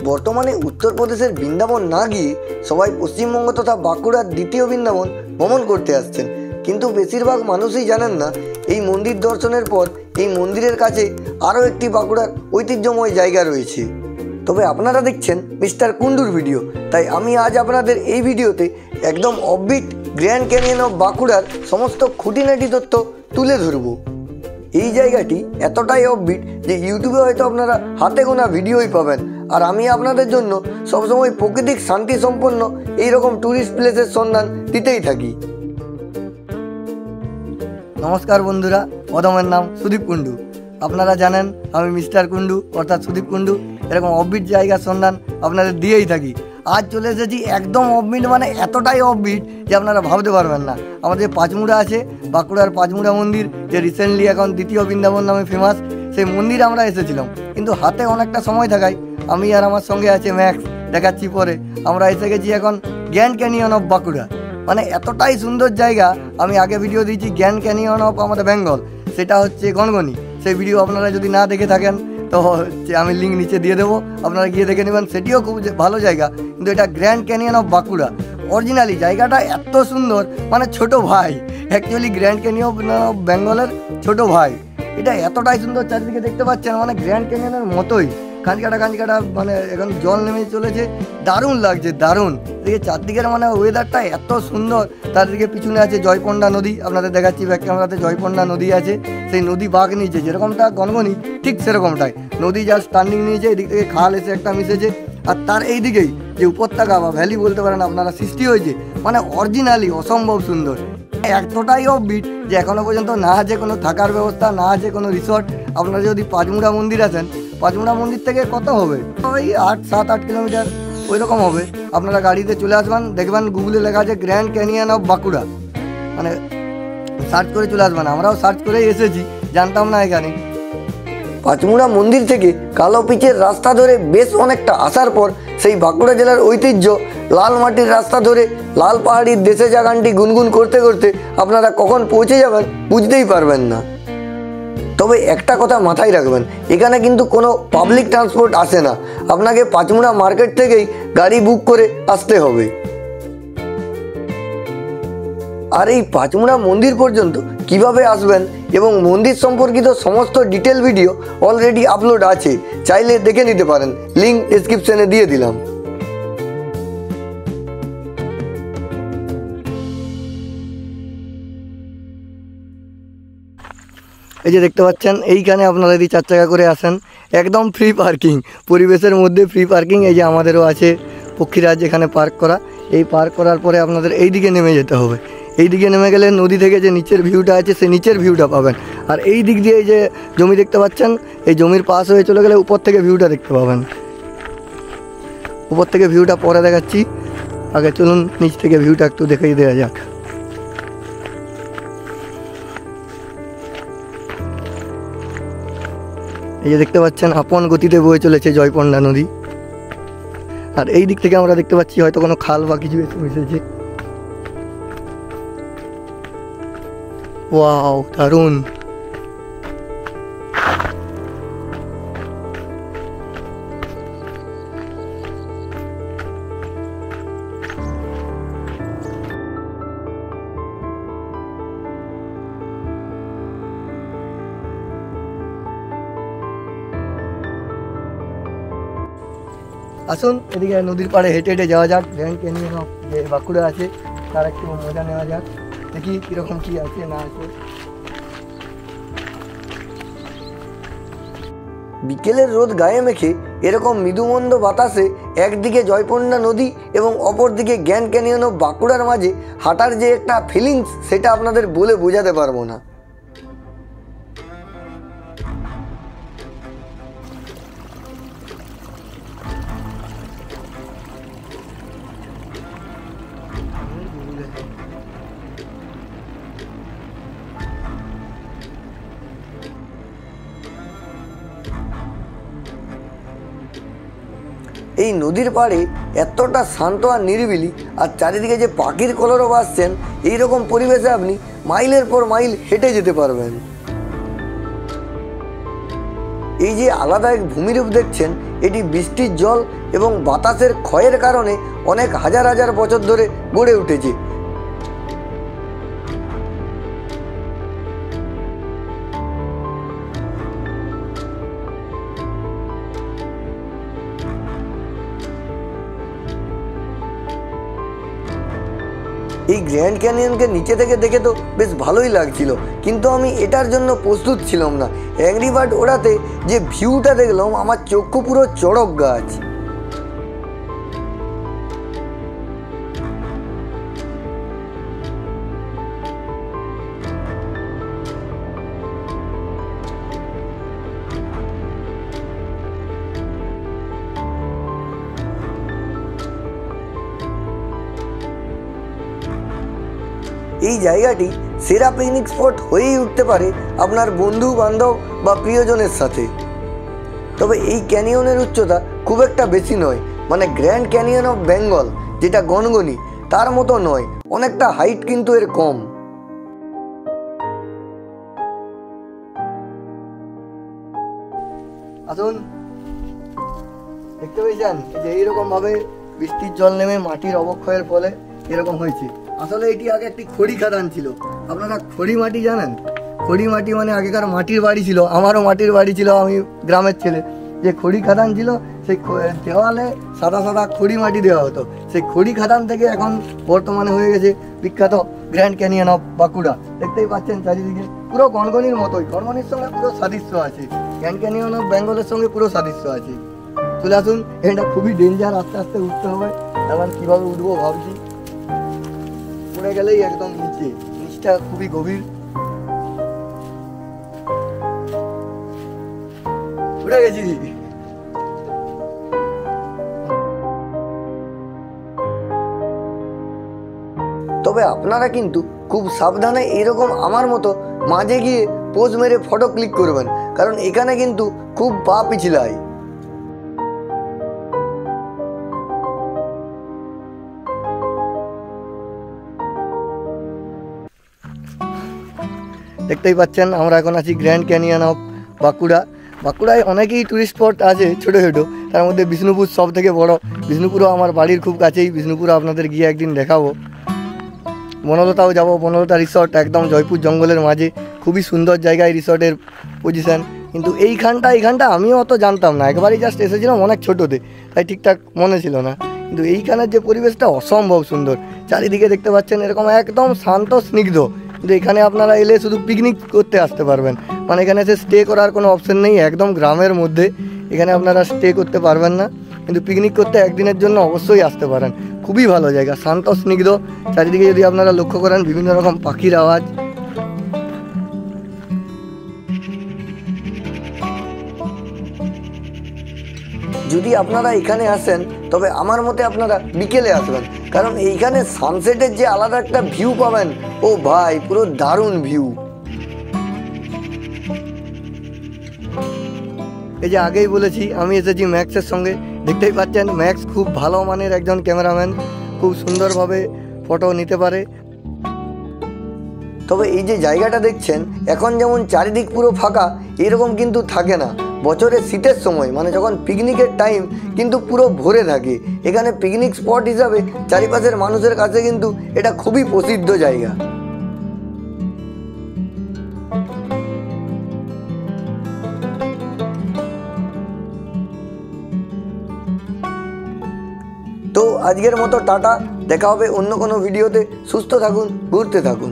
বর্তমানে উত্তরপ্রদেশের বৃন্দাবন না গিয়ে সবাই পশ্চিমবঙ্গ তথা বাঁকুড়ার দ্বিতীয় বৃন্দাবন ভ্রমণ করতে আসছেন, কিন্তু বেশিরভাগ মানুষই জানেন না এই মন্দির দর্শনের পর এই মন্দিরের কাছে আরও একটি বাঁকুড়ার ঐতিহ্যময় জায়গা রয়েছে। তবে আপনারা দেখছেন মিস্টার কুন্ডুর ভিডিও, তাই আমি আজ আপনাদের এই ভিডিওতে একদম অফবিট গ্র্যান্ড ক্যানিয়ন অফ বাঁকুড়ার সমস্ত খুঁটিনাটি তথ্য তুলে ধরব। এই জায়গাটি এতটাই অফবিট যে ইউটিউবে হয়তো আপনারা হাতে গোনা ভিডিওই পাবেন, আর আমি আপনাদের জন্য সবসময় প্রাকৃতিক শান্তি সম্পন্ন এইরকম ট্যুরিস্ট প্লেসের সন্ধান দিতেই থাকি। নমস্কার বন্ধুরা, অদমের নাম সুদীপ কুন্ডু। আপনারা জানেন আমি মিস্টার কুন্ডু অর্থাৎ সুদীপ কুন্ডু এরকম অফবিট জায়গার সন্ধান আপনাদের দিয়েই থাকি। আজ চলে এসেছি একদম অফবিট, মানে এতটাই অফবিট যে আপনারা ভাবতে পারবেন না। আমাদের পাঁচমুড়া আছে, বাঁকুড়ার পাঁচমুড়া মন্দির, যে রিসেন্টলি এখন দ্বিতীয় বৃন্দাবন নামে ফেমাস, সেই মন্দিরে আমরা এসেছিলাম। কিন্তু হাতে অনেকটা সময় থাকায় আমি আর আমার সঙ্গে আছে ম্যাক্স, দেখাচ্ছি পরে, আমরা এসে গেছি এখন গ্র্যান্ড ক্যানিয়ন অফ বাঁকুড়া। মানে এতটাই সুন্দর জায়গা। আমি আগে ভিডিও দিয়েছি গ্র্যান্ড ক্যানিয়ন অফ আমাদের বেঙ্গল, সেটা হচ্ছে গনগনি। সেই ভিডিও আপনারা যদি না দেখে থাকেন তো আমি লিঙ্ক নিচে দিয়ে দেবো, আপনারা গিয়ে দেখে নেবেন, সেটিও খুব ভালো জায়গা। কিন্তু এটা grand canyon of Bankura originally জায়গাটা এত সুন্দর, মানে ছোট ভাই, অ্যাকচুয়ালি গ্র্যান্ড ক্যানিয়ন অফ বেঙ্গলের ছোট ভাই। এটা এতটাই সুন্দর, চারিদিকে দেখতে পাচ্ছেন মানে গ্র্যান্ড ক্যানিয়নের মতোই, কাঁচকাটা মানে এখন জল নেমে চলেছে, দারুণ লাগছে, দারুণ। এদিকে চারদিকের মানে ওয়েদারটা এত সুন্দর। তার দিকে পিছনে আছে জয়পন্ডা নদী, আপনাদের দেখাচ্ছি ব্যাক ক্যামেরাতে, জয়পন্ডা নদী আছে। সেই নদী বাঁক নিয়েছে, যেরকমটা গনগনি ঠিক সেরকমটাই নদী জাস্ট টার্নিং নিয়েছে, এদিক থেকে খাল এসে একটা মিশেছে, আর তার এই দিকেই যে উপত্যকা বা ভ্যালি বলতে পারেন আপনারা সৃষ্টি হয়েছে, মানে অরিজিনালি অসম্ভব সুন্দর। এতটাই অফবিট যে এখনও পর্যন্ত না আছে কোনো থাকার ব্যবস্থা, না আছে কোনো রিসর্ট। আপনারা যদি পাঁচমুড়া মন্দির আসেন, পাঁচমুড়া মন্দির থেকে কত হবে, ওই 7-8 কিলোমিটার ওই রকম হবে। আপনারা গাড়িতে চলে আসবেন, দেখবেন গুগলে লেখা আছে গ্র্যান্ড ক্যানিয়ন অফ বাঁকুড়া, মানে সার্চ করে চলে আসবেন। আমরাও সার্চ করেই এসেছি, জানতাম না এখানে। পাঁচমুড়া মন্দির থেকে কালো পিচের রাস্তা ধরে বেশ অনেকটা আসার পর সেই বাঁকুড়া জেলার ঐতিহ্য লাল মাটির রাস্তা ধরে লাল পাহাড়ির দেশে যা গানটি গুনগুন করতে করতে আপনারা কখন পৌঁছে যাবেন বুঝতেই পারবেন না। তবে একটা কথা মাথায় রাখবেন, এখানে কিন্তু কোনো পাবলিক ট্রান্সপোর্ট আসে না, আপনাকে পাঁচমুড়া মার্কেট থেকেই গাড়ি বুক করে আসতে হবে। আর এই পাঁচমুড়া মন্দির পর্যন্ত কিভাবে আসবেন এবং মন্দির সম্পর্কিত সমস্ত ডিটেল ভিডিও অলরেডি আপলোড আছে, চাইলে দেখে নিতে পারেন, লিঙ্ক ডেসক্রিপশনে দিয়ে দিলাম। এই যে দেখতে পাচ্ছেন, এইখানে আপনারা যদি 4 চাকা করে আসেন একদম ফ্রি পার্কিং, পরিবেশের মধ্যে ফ্রি পার্কিং। এই যে আমাদেরও আছে পক্ষীরাজ যেখানে পার্ক করা। এই পার্ক করার পরে আপনাদের এই দিকে নেমে যেতে হবে। এই দিকে নেমে গেলে নদী থেকে যে নিচের ভিউটা আছে সেই নিচের ভিউটা পাবেন। আর এই দিক দিয়ে এই যে জমি দেখতে পাচ্ছেন, এই জমির পাশ হয়ে চলে গেলে উপর থেকে ভিউটা দেখতে পাবেন। উপর থেকে ভিউটা পরে দেখাচ্ছি, আগে চলুন নিচ থেকে ভিউটা একটু দেখিয়ে দেওয়া যাক। এই যে দেখতে পাচ্ছেন আপন গতিতে বয়ে চলেছে জয়পন্ডা নদী। আর এই দিক থেকে আমরা দেখতে পাচ্ছি হয়তো কোনো খাল বা কিছু এসে মিশেছে। ওয়াও, দারুণ। আসুন এদিকে নদীর পাড়ে হেঁটে হেঁটে যাওয়া যাক, গ্র্যান্ড ক্যানিয়ন অফ যে বাঁকুড়া আছে তার একটু মজা নেওয়া যাক, দেখি কীরকম কী আছে না আছে। বিকেলের রোদ গায়ে মেখে এরকম মৃদুমন্দ বাতাসে একদিকে জয়পন্ডা নদী এবং অপরদিকে গ্র্যান্ড ক্যানিয়ন অফ বাঁকুড়ার মাঝে হাঁটার যে একটা ফিলিংস, সেটা আপনাদের বলে বোঝাতে পারবো না। এই নদীর পাড়ে এতটা শান্ত আর নিরিবিলি, আর চারিদিকে যে পাখির কলরব আসছেন, এইরকম পরিবেশে আপনি মাইলের পর মাইল হেঁটে যেতে পারবেন। এই যে আলাদা এক ভূমিরূপ দেখছেন, এটি বৃষ্টির জল এবং বাতাসের ক্ষয়ের কারণে অনেক হাজার হাজার বছর ধরে গড়ে উঠেছে। এই গ্র্যান্ড ক্যানিয়নকে নিচে থেকে দেখে তো বেশ ভালোই লাগছিল, কিন্তু আমি এটার জন্য প্রস্তুত ছিলাম না। অ্যাংরি বার্ড ওড়াতে যে ভিউটা দেখলাম, আমার চক্ষু পুরো চড়ক গাছ। এই জায়গাটি সেরা পিকনিক স্পট হয়েই উঠতে পারে আপনার বন্ধু বান্ধব বা প্রিয়জনের সাথে। তবে এই ক্যানিয়নের উচ্চতা খুব একটা বেশি নয়, মানে গ্র্যান্ড ক্যানিয়ন অফ বেঙ্গল যেটা গনগনি তার মতো নয়, অনেকটা হাইট কিন্তু এর কম। আসুন, দেখতে পেয়েছেন যে এইরকম ভাবে বৃষ্টির জল নেমে মাটির অবক্ষয়ের ফলে এরকম হয়েছে। আসলে এটি আগে একটি খড়ি খাদান ছিল। আপনারা খড়ি মাটি জানেন? খড়ি মাটি মানে আগেকার মাটির বাড়ি ছিল, আমারও মাটির বাড়ি ছিল, আমি গ্রামের ছেলে। যে খড়ি খাদান ছিল, সেই দেওয়ালে সাদা সাদা খড়ি মাটি দেওয়া হতো। সেই খড়ি খাদান থেকে এখন বর্তমানে হয়ে গেছে বিখ্যাত গ্র্যান্ড ক্যানিয়ন অফ বাঁকুড়া। দেখতেই পাচ্ছেন চারিদিকে পুরো গনগনির মতোই, গনগনির সঙ্গে পুরো সাদৃশ্য আছে, গ্র্যান্ড ক্যানিয়ন অফ বেঙ্গলের সঙ্গে পুরো সাদৃশ্য আছে। চলে আসুন, এটা খুবই ডেঞ্জার, আস্তে আস্তে উঠতে হবে। এখন কীভাবে উঠবো ভাবছি, পড়ে গেলেই একদম নিচটা খুবই গভীর। উঠে গেছি। তবে আপনারা কিন্তু খুব সাবধানে এরকম আমার মতো মাঝে গিয়ে পোজ মেরে ফটো ক্লিক করবেন, কারণ এখানে কিন্তু খুব পা পিছলায়। দেখতেই পাচ্ছেন আমরা এখন আছি গ্র্যান্ড ক্যানিয়ন অফ বাঁকুড়া। বাঁকুড়ায় অনেকেই টুরিস্ট স্পট আছে ছোটো ছোটো, তার মধ্যে বিষ্ণুপুর সব থেকে বড়। বিষ্ণুপুরও আমার বাড়ির খুব কাছেই, বিষ্ণুপুর আপনাদের গিয়ে একদিন দেখাবো। বনলতাও যাব, বনলতা রিসর্ট একদম জয়পুর জঙ্গলের মাঝে, খুবই সুন্দর জায়গায় রিসর্টের পজিশান। কিন্তু এইখানটা আমিও অত জানতাম না, একবারই জাস্ট এসেছিলাম অনেক ছোটোতে, তাই ঠিকঠাক মনে ছিল না। কিন্তু এইখানের যে পরিবেশটা অসম্ভব সুন্দর, চারিদিকে দেখতে পাচ্ছেন এরকম একদম শান্ত স্নিগ্ধ। কিন্তু এখানে আপনারা এলে শুধু পিকনিক করতে আসতে পারবেন, মানে এখানে এসে স্টে করার কোনো অপশন নেই, একদম গ্রামের মধ্যে। এখানে আপনারা স্টে করতে পারবেন না, কিন্তু পিকনিক করতে একদিনের জন্য অবশ্যই আসতে পারেন। খুবই ভালো জায়গা, শান্ত স্নিগ্ধ। চারিদিকে যদি আপনারা লক্ষ্য করেন বিভিন্ন রকম পাখির আওয়াজ। যদি আপনারা এখানে আসেন, তবে আমার মতে আপনারা বিকেলে আসবেন, কারণ এইখানে সানসেটের যে আলাদা একটা ভিউ পাবেন, ও ভাই পুরো দারুণ ভিউ। এই যে আগেই বলেছি আমি এসেছি ম্যাক্সের সঙ্গে, দেখতেই পাচ্ছেন ম্যাক্স খুব ভালো মানের একজন ক্যামেরাম্যান, খুব সুন্দরভাবে ফটো নিতে পারে। তবে এই যে জায়গাটা দেখছেন, এখন যেমন চারিদিক পুরো ফাঁকা, এরকম কিন্তু থাকে না। বছরের শীতের সময়, মানে যখন পিকনিকের টাইম, কিন্তু পুরো ভরে থাকে। এখানে পিকনিক স্পট হিসাবে চারিপাশের মানুষের কাছে কিন্তু এটা খুবই প্রসিদ্ধ জায়গা। তো আজকের মতো টাটা, দেখা হবে অন্য কোনো ভিডিওতে। সুস্থ থাকুন, ঘুরতে থাকুন।